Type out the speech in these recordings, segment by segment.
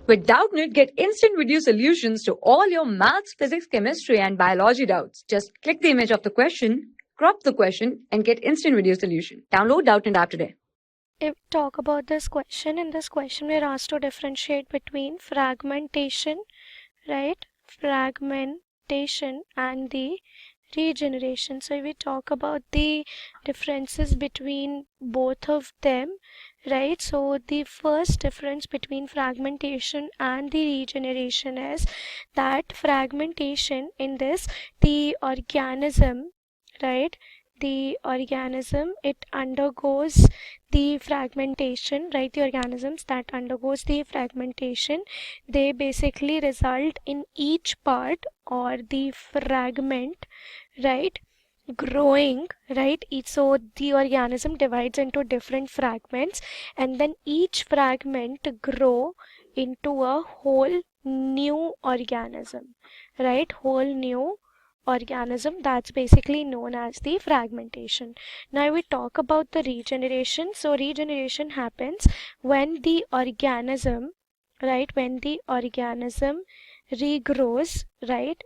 With Doubtnut, get instant video solutions to all your maths, physics, chemistry, and biology doubts. Just click the image of the question, crop the question, and get instant video solution. Download Doubtnut app today. If talk about this question, in this question we're asked to differentiate between fragmentation, right? Fragmentation and the regeneration. So if we talk about the differences between both of them, right? So the first difference between fragmentation and the regeneration is that fragmentation, in this, the organism, right, the organism, it undergoes the fragmentation, right? The organisms that undergoes the fragmentation, they basically result in each part or the fragment, right, growing, right? So the organism divides into different fragments, and then each fragment grow into a whole new organism, right? Whole new organism, that's basically known as the fragmentation. Now we talk about the regeneration. So regeneration happens when the organism, right, when the organism regrows, right?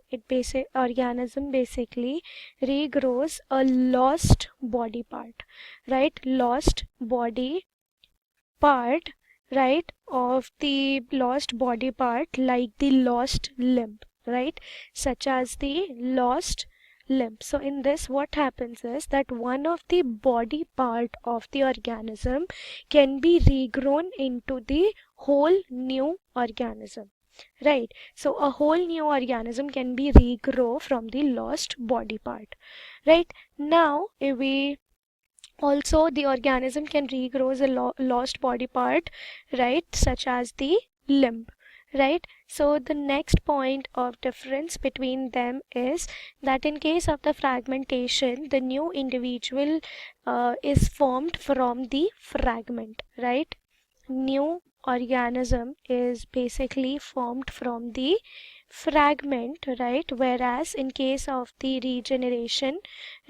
Organism basically regrows a lost body part, right? Lost body part, right, of the lost body part, like the lost limb, right, such as the lost limb. So in this, what happens is that one of the body part of the organism can be regrown into the whole new organism, right? So a whole new organism can be regrow from the lost body part, right? Now if we also, the organism can regrow a lost body part, right, such as the limb, right? So the next point of difference between them is that in case of the fragmentation, the new individual is formed from the fragment, right? New organism is basically formed from the fragment, right? Whereas in case of the regeneration,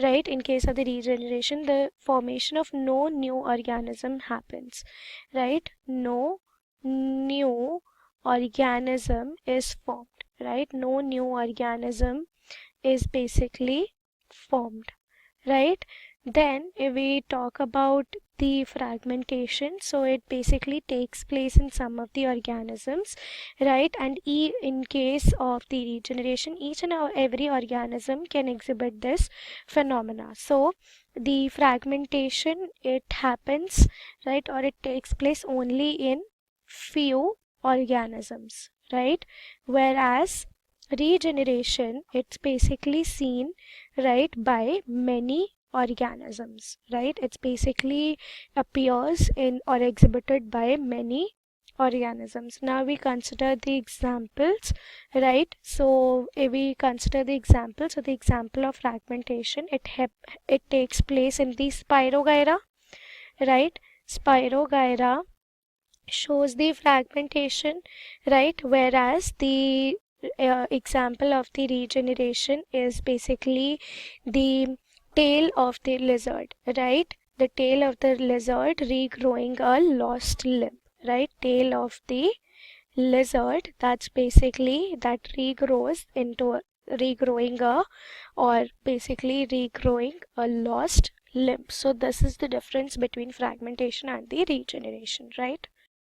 right, in case of the regeneration, the formation of no new organism happens, right? No new organism is formed, right? No new organism is basically formed, right? Then if we talk about the fragmentation, so it basically takes place in some of the organisms, right? And in case of the regeneration, each and every organism can exhibit this phenomena. So the fragmentation, it happens, right, or it takes place only in few organisms, right? Whereas regeneration, it's basically seen, right, by many organisms, right? It's basically appears in or exhibited by many organisms. Now we consider the examples, right? So if we consider the example, so the example of fragmentation, it takes place in the Spirogyra, right? Spirogyra shows the fragmentation, right? Whereas the example of the regeneration is basically the tail of the lizard, right? The tail of the lizard regrowing a lost limb, right? Tail of the lizard, that's basically that regrows into regrowing a or basically regrowing a lost limb. So this is the difference between fragmentation and the regeneration, right?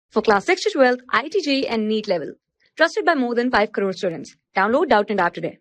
For class 6 to 12, IIT JEE and NEET level. Trusted by more than 5 crore students. Download Doubtnut app today.